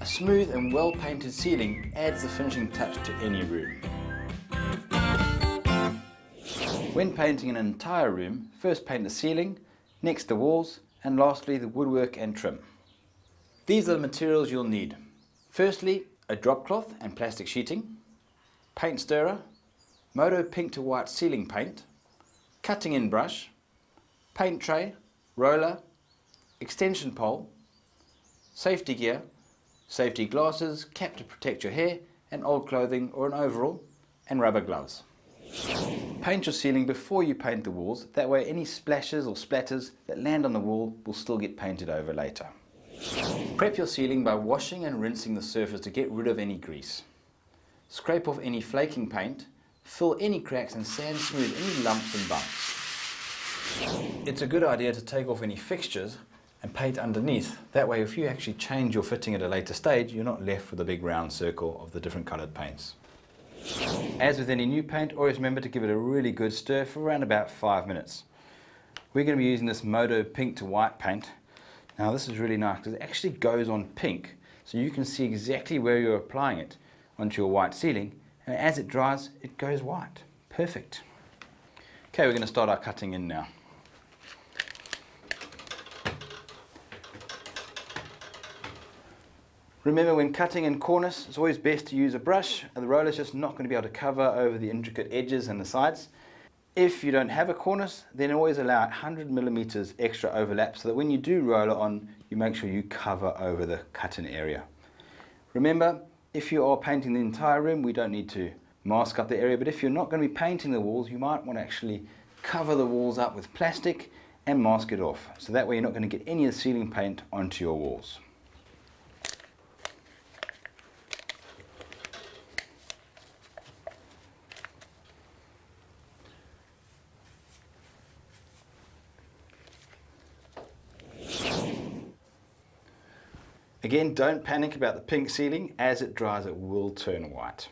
A smooth and well-painted ceiling adds the finishing touch to any room. When painting an entire room, first paint the ceiling, next the walls, and lastly the woodwork and trim. These are the materials you'll need. Firstly, a drop cloth and plastic sheeting, paint stirrer, Modo pink to white ceiling paint, cutting in brush, paint tray, roller, extension pole, safety gear, safety glasses, cap to protect your hair and old clothing or an overall, and rubber gloves. Paint your ceiling before you paint the walls, that way any splashes or splatters that land on the wall will still get painted over later. Prep your ceiling by washing and rinsing the surface to get rid of any grease. Scrape off any flaking paint, fill any cracks and sand smooth any lumps and bumps. It's a good idea to take off any fixtures and paint underneath. That way if you actually change your fitting at a later stage, you're not left with a big round circle of the different coloured paints. As with any new paint, always remember to give it a really good stir for around about 5 minutes. We're going to be using this Modo pink to white paint. Now this is really nice because it actually goes on pink, so you can see exactly where you're applying it onto your white ceiling, and as it dries it goes white. Perfect. Okay, we're going to start our cutting in now. Remember, when cutting in cornice, it's always best to use a brush. The roller is just not going to be able to cover over the intricate edges and the sides. If you don't have a cornice, then always allow 100 millimeters extra overlap so that when you do roller on, you make sure you cover over the cut-in area. Remember, if you are painting the entire room, we don't need to mask up the area, but if you're not going to be painting the walls, you might want to actually cover the walls up with plastic and mask it off. So that way you're not going to get any of the ceiling paint onto your walls. Again, don't panic about the pink ceiling. As it dries, it will turn white.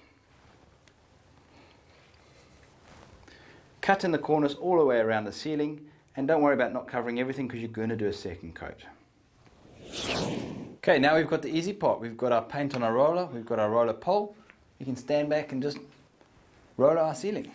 Cut in the corners all the way around the ceiling, and don't worry about not covering everything because you're going to do a second coat. Okay, now we've got the easy part. We've got our paint on our roller, we've got our roller pole. You can stand back and just roller our ceiling.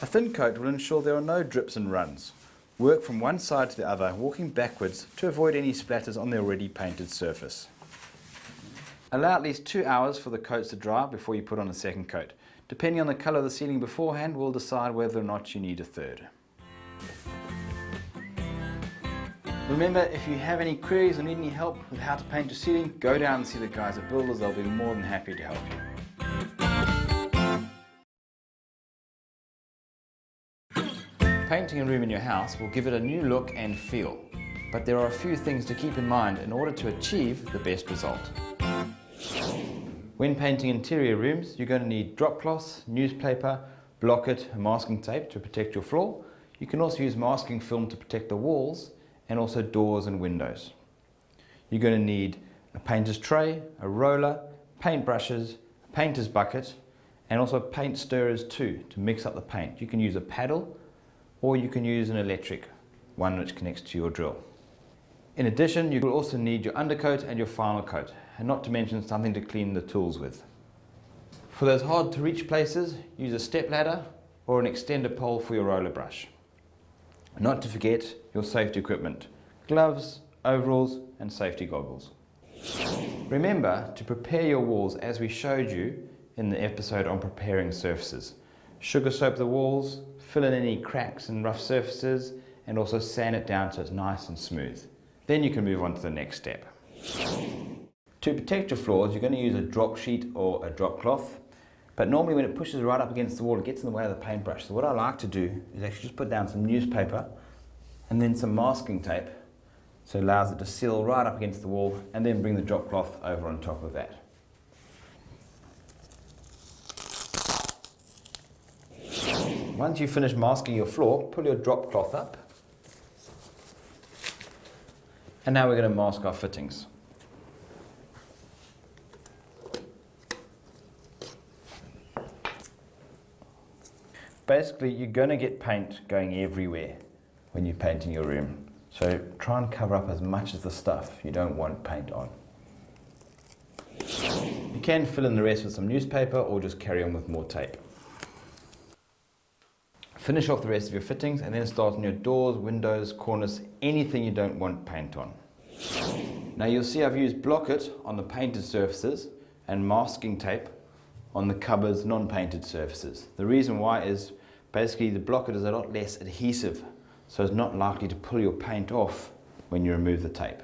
A thin coat will ensure there are no drips and runs. Work from one side to the other, walking backwards to avoid any splatters on the already painted surface. Allow at least 2 hours for the coats to dry before you put on a second coat. Depending on the colour of the ceiling beforehand, we'll decide whether or not you need a third. Remember, if you have any queries or need any help with how to paint your ceiling, go down and see the guys at Builders. They'll be more than happy to help you. Painting a room in your house will give it a new look and feel, but there are a few things to keep in mind in order to achieve the best result. When painting interior rooms, you're going to need drop cloths, newspaper, block-it, and masking tape to protect your floor. You can also use masking film to protect the walls and also doors and windows. You're going to need a painter's tray, a roller, paint brushes, a painter's bucket, and also paint stirrers too to mix up the paint. You can use a paddle, or you can use an electric one which connects to your drill. In addition, you will also need your undercoat and your final coat, and not to mention something to clean the tools with. For those hard to reach places, use a step ladder or an extender pole for your roller brush. Not to forget your safety equipment, gloves, overalls and safety goggles. Remember to prepare your walls as we showed you in the episode on preparing surfaces. Sugar soap the walls, fill in any cracks and rough surfaces, and also sand it down so it's nice and smooth. Then you can move on to the next step. To protect your floors, you're going to use a drop sheet or a drop cloth, but normally when it pushes right up against the wall, it gets in the way of the paintbrush. So what I like to do is actually just put down some newspaper and then some masking tape, so it allows it to seal right up against the wall, and then bring the drop cloth over on top of that. Once you've finished masking your floor, pull your drop cloth up. And now we're going to mask our fittings. Basically, you're going to get paint going everywhere. when you're painting your room. So try and cover up as much of the stuff you don't want paint on. You can fill in the rest with some newspaper or just carry on with more tape. Finish off the rest of your fittings and then start on your doors, windows, corners, anything you don't want paint on. Now you'll see I've used block it on the painted surfaces and masking tape on the cupboard's non-painted surfaces. The reason why is basically the block it is a lot less adhesive, so it's not likely to pull your paint off when you remove the tape.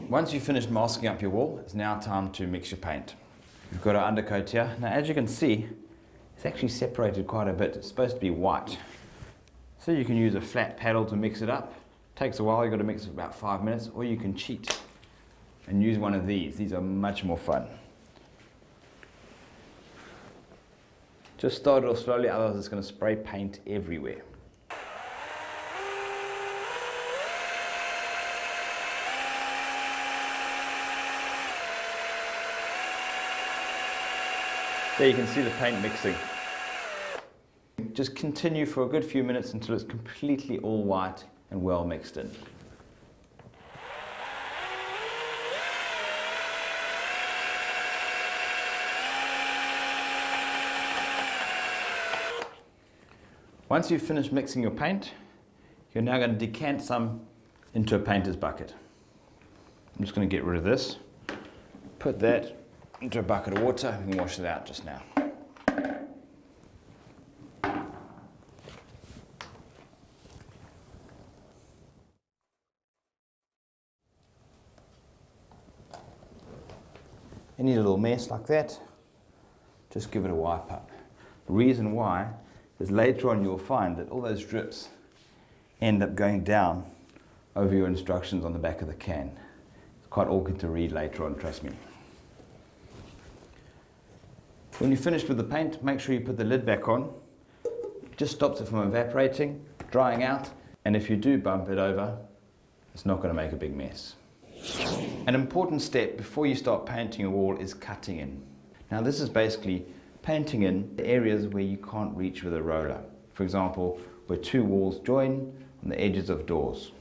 Once you've finished masking up your wall, it's now time to mix your paint. We've got our undercoat here. Now as you can see, it's actually separated quite a bit. It's supposed to be white. So you can use a flat paddle to mix it up. Takes a while, you've got to mix it for about 5 minutes, or you can cheat and use one of these. These are much more fun. Just start it off slowly, otherwise it's going to spray paint everywhere. There you can see the paint mixing. Just continue for a good few minutes until it's completely all white and well mixed in. Once you've finished mixing your paint, you're now going to decant some into a painter's bucket. I'm just going to get rid of this. Put that into a bucket of water and wash it out just now. Any little mess like that, just give it a wipe up. The reason why is later on you'll find that all those drips end up going down over your instructions on the back of the can. It's quite awkward to read later on, trust me. When you're finished with the paint, make sure you put the lid back on. It just stops it from evaporating, drying out, and if you do bump it over, it's not going to make a big mess. An important step before you start painting a wall is cutting in. Now this is basically painting in the areas where you can't reach with a roller. For example, where two walls join on the edges of doors.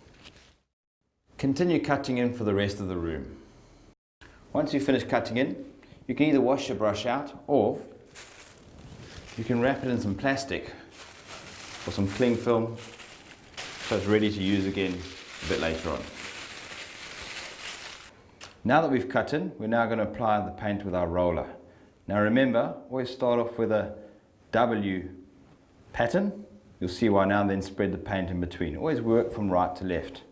Continue cutting in for the rest of the room. Once you finish cutting in, you can either wash your brush out or you can wrap it in some plastic or some cling film so it's ready to use again a bit later on. Now that we've cut in, we're now going to apply the paint with our roller. Now remember, always start off with a W pattern. You'll see why now, then spread the paint in between. Always work from right to left.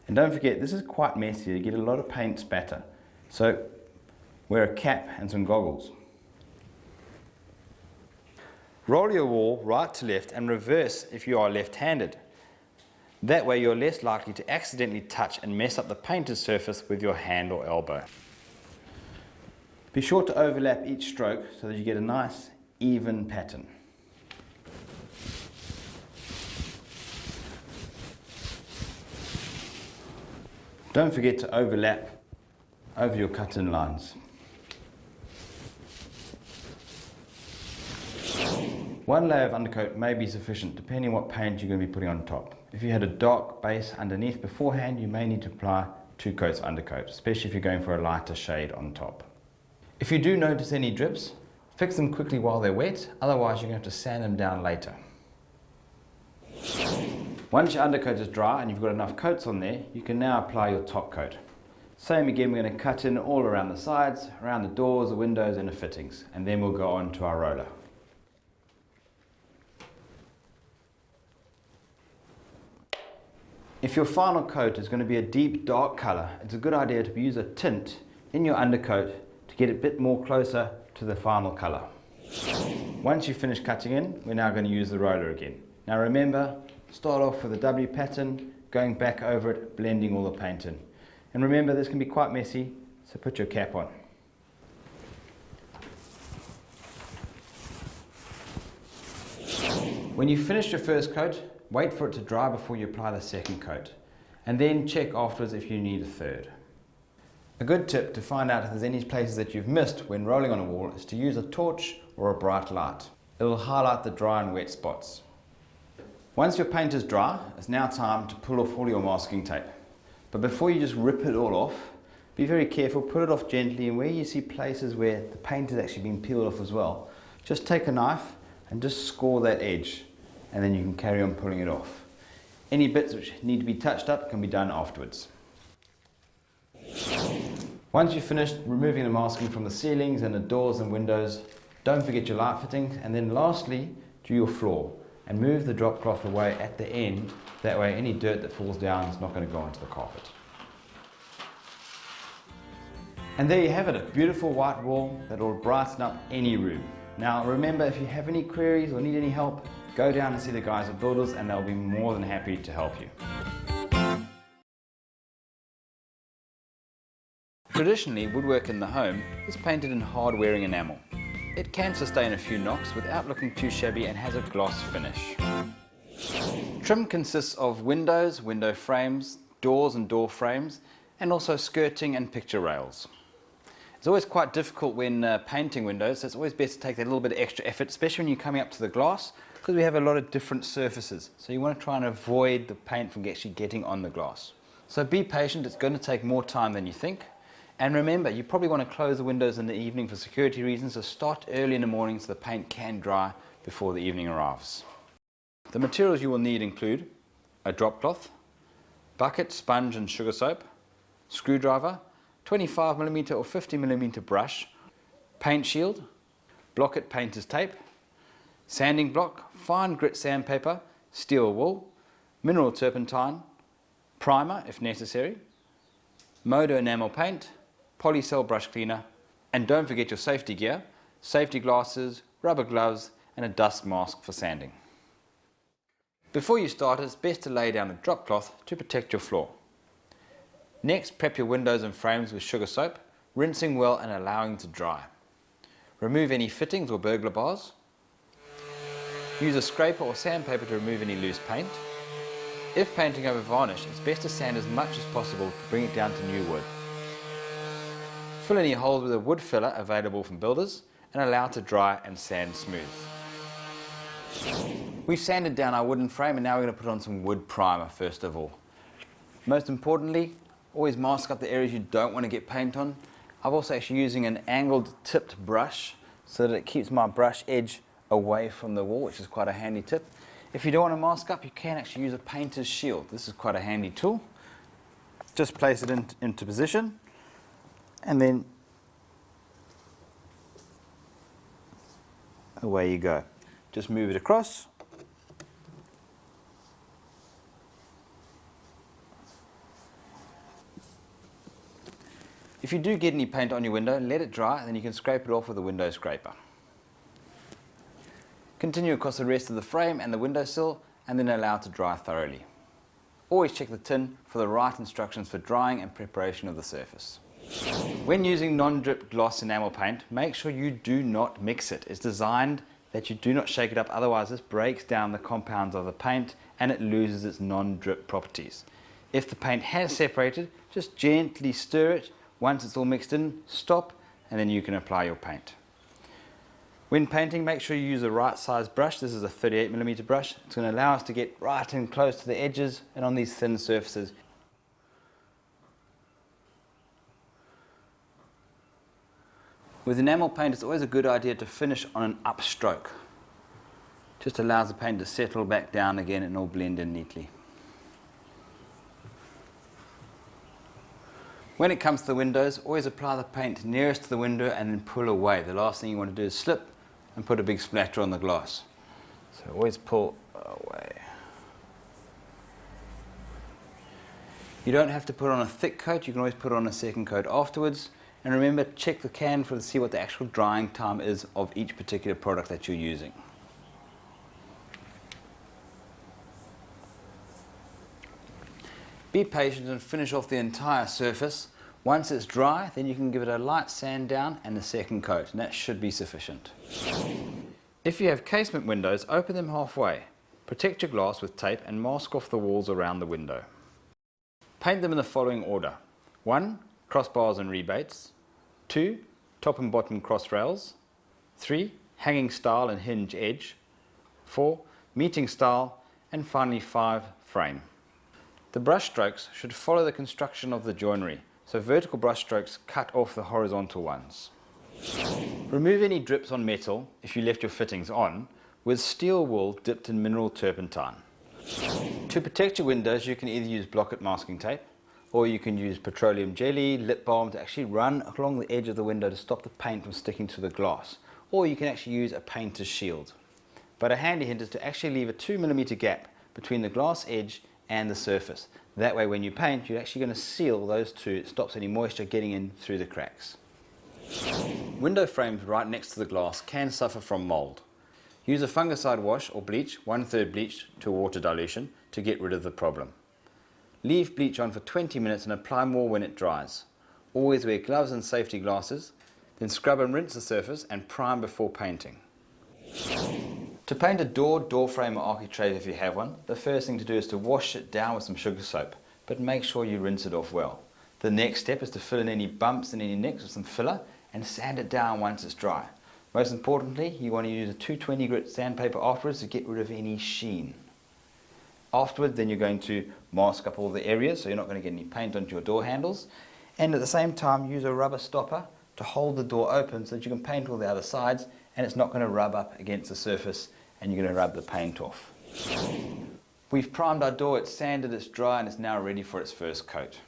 And don't forget, this is quite messy. You get a lot of paint spatter. So wear a cap and some goggles. Roll your wall right to left and reverse if you are left-handed. That way you're less likely to accidentally touch and mess up the painted surface with your hand or elbow. Be sure to overlap each stroke so that you get a nice, even pattern. Don't forget to overlap over your cut-in lines. One layer of undercoat may be sufficient depending on what paint you're going to be putting on top. If you had a dark base underneath beforehand, you may need to apply 2 coats of undercoat, especially if you're going for a lighter shade on top. If you do notice any drips, fix them quickly while they're wet, otherwise you're going to have to sand them down later. Once your undercoat is dry and you've got enough coats on there, you can now apply your top coat. Same again, we're going to cut in all around the sides, around the doors, the windows and the fittings, and then we'll go on to our roller. If your final coat is going to be a deep dark colour, it's a good idea to use a tint in your undercoat to get it a bit more closer to the final colour. Once you've finished cutting in, we're now going to use the roller again. Now remember, start off with a W pattern, going back over it, blending all the paint in. And remember, this can be quite messy, so put your cap on. When you finish your first coat, wait for it to dry before you apply the second coat, and then check afterwards if you need a third. A good tip to find out if there's any places that you've missed when rolling on a wall is to use a torch or a bright light. It will highlight the dry and wet spots. Once your paint is dry, it's now time to pull off all your masking tape. But before you just rip it all off, be very careful, put it off gently, and where you see places where the paint has actually been peeled off as well, just take a knife and just score that edge, and then you can carry on pulling it off. Any bits which need to be touched up can be done afterwards. Once you've finished removing the masking from the ceilings and the doors and windows, don't forget your light fittings, and then lastly, do your floor and move the drop cloth away at the end. That way any dirt that falls down is not going to go onto the carpet. And there you have it, a beautiful white wall that will brighten up any room. Now remember, if you have any queries or need any help, go down and see the guys at Builders and they'll be more than happy to help you. Traditionally, woodwork in the home is painted in hard-wearing enamel. It can sustain a few knocks without looking too shabby and has a gloss finish. Trim consists of windows, window frames, doors and door frames, and also skirting and picture rails. It's always quite difficult when painting windows, so it's always best to take that little bit of extra effort, especially when you're coming up to the glass, because we have a lot of different surfaces. So you want to try and avoid the paint from actually getting on the glass. So be patient, it's going to take more time than you think. And remember, you probably want to close the windows in the evening for security reasons, so start early in the morning so the paint can dry before the evening arrives. The materials you will need include a drop cloth, bucket, sponge and sugar soap, screwdriver, 25mm or 50mm brush, paint shield, block-it painter's tape, sanding block, fine grit sandpaper, steel wool, mineral turpentine, primer if necessary, Modo enamel paint, polycell brush cleaner, and don't forget your safety gear, safety glasses, rubber gloves and a dust mask for sanding. Before you start, it's best to lay down a drop cloth to protect your floor. Next, prep your windows and frames with sugar soap, rinsing well and allowing to dry. Remove any fittings or burglar bars. Use a scraper or sandpaper to remove any loose paint. If painting over varnish, it's best to sand as much as possible to bring it down to new wood. Fill any holes with a wood filler available from Builders and allow to dry and sand smooth. We've sanded down our wooden frame and now we're going to put on some wood primer first of all. Most importantly, always mask up the areas you don't want to get paint on. I'm also actually using an angled tipped brush so that it keeps my brush edge away from the wall, which is quite a handy tip. If you don't want to mask up, you can actually use a painter's shield. This is quite a handy tool. Just place it into position and then away you go. Just move it across. If you do get any paint on your window, let it dry and then you can scrape it off with a window scraper. Continue across the rest of the frame and the windowsill and then allow it to dry thoroughly. Always check the tin for the right instructions for drying and preparation of the surface. When using non-drip gloss enamel paint, make sure you do not mix it. It's designed that you do not shake it up, otherwise this breaks down the compounds of the paint and it loses its non-drip properties. If the paint has separated, just gently stir it. Once it's all mixed in, stop and then you can apply your paint. When painting, make sure you use the right size brush. This is a 38mm brush. It's going to allow us to get right in close to the edges and on these thin surfaces. With enamel paint, it's always a good idea to finish on an upstroke. Just allows the paint to settle back down again and all blend in neatly. When it comes to the windows, always apply the paint nearest to the window and then pull away. The last thing you want to do is slip and put a big splatter on the glass. So always pull away. You don't have to put on a thick coat, you can always put on a second coat afterwards. And remember, check the can to see what the actual drying time is of each particular product that you're using. Be patient and finish off the entire surface. Once it's dry, then you can give it a light sand down and a second coat, and that should be sufficient. If you have casement windows, open them halfway. Protect your glass with tape and mask off the walls around the window. Paint them in the following order. 1. Crossbars and rebates. 2. Top and bottom cross rails. 3. Hanging style and hinge edge. 4. Meeting style. and finally 5, frame. The brush strokes should follow the construction of the joinery, so vertical brush strokes cut off the horizontal ones. Remove any drips on metal, if you left your fittings on, with steel wool dipped in mineral turpentine. To protect your windows, you can either use block-it masking tape, or you can use petroleum jelly, lip balm to actually run along the edge of the window to stop the paint from sticking to the glass. Or you can actually use a painter's shield. But a handy hint is to actually leave a 2mm gap between the glass edge and the surface. That way when you paint, you're actually going to seal those two. It stops any moisture getting in through the cracks. Window frames right next to the glass can suffer from mold. Use a fungicide wash or bleach, 1/3 bleach to water dilution, to get rid of the problem. Leave bleach on for 20 minutes and apply more when it dries. Always wear gloves and safety glasses, then scrub and rinse the surface and prime before painting. To paint a door frame or architrave if you have one, the first thing to do is to wash it down with some sugar soap, but make sure you rinse it off well. The next step is to fill in any bumps and any nicks with some filler and sand it down once it's dry. Most importantly, you want to use a 220 grit sandpaper afterwards to get rid of any sheen. Afterwards, then you're going to mask up all the areas so you're not going to get any paint onto your door handles, and at the same time use a rubber stopper to hold the door open so that you can paint all the other sides and it's not going to rub up against the surface and you're going to rub the paint off. We've primed our door, it's sanded, it's dry, and it's now ready for its first coat.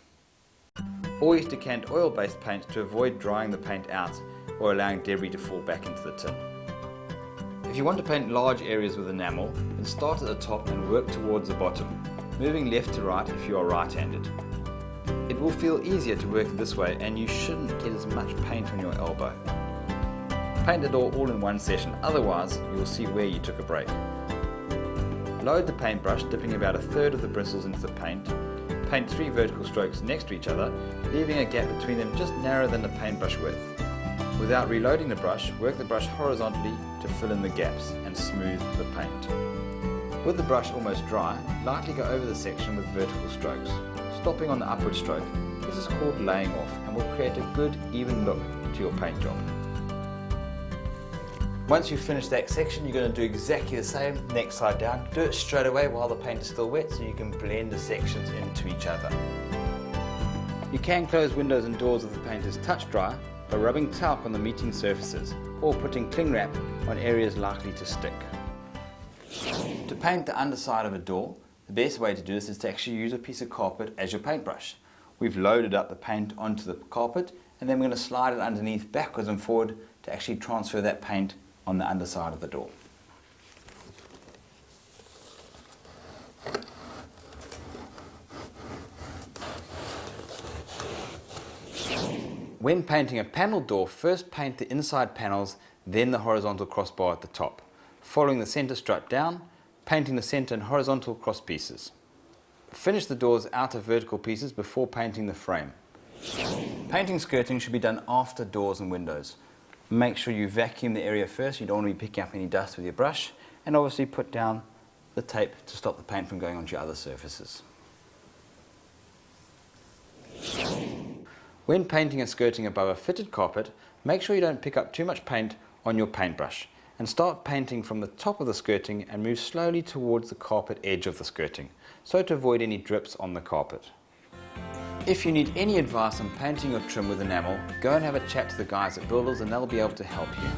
Always decant oil-based paint to avoid drying the paint out or allowing debris to fall back into the tin. If you want to paint large areas with enamel, then start at the top and work towards the bottom, moving left to right if you are right-handed. It will feel easier to work this way and you shouldn't get as much paint on your elbow. Paint the door all in one session, otherwise you will see where you took a break. Load the paintbrush, dipping about 1/3 of the bristles into the paint. Paint 3 vertical strokes next to each other, leaving a gap between them just narrower than the paintbrush width. Without reloading the brush, work the brush horizontally to fill in the gaps and smooth the paint. With the brush almost dry, lightly go over the section with vertical strokes. Stopping on the upward stroke, this is called laying off and will create a good, even look to your paint job. Once you've finished that section, you're going to do exactly the same, next side down. Do it straight away while the paint is still wet so you can blend the sections into each other. You can close windows and doors if the paint is touch dry by rubbing talc on the meeting surfaces or putting cling wrap on areas likely to stick. To paint the underside of a door, the best way to do this is to actually use a piece of carpet as your paintbrush. We've loaded up the paint onto the carpet and then we're going to slide it underneath backwards and forward to actually transfer that paint on the underside of the door. When painting a panel door, first paint the inside panels, then the horizontal crossbar at the top, following the center strut down, painting the center and horizontal cross pieces. Finish the door's outer vertical pieces before painting the frame. Painting skirting should be done after doors and windows. Make sure you vacuum the area first, you don't want to be picking up any dust with your brush, and obviously put down the tape to stop the paint from going onto your other surfaces. When painting and skirting above a fitted carpet, make sure you don't pick up too much paint on your paintbrush, and start painting from the top of the skirting and move slowly towards the carpet edge of the skirting, so to avoid any drips on the carpet. If you need any advice on painting or trim with enamel, go and have a chat to the guys at Builders and they'll be able to help you.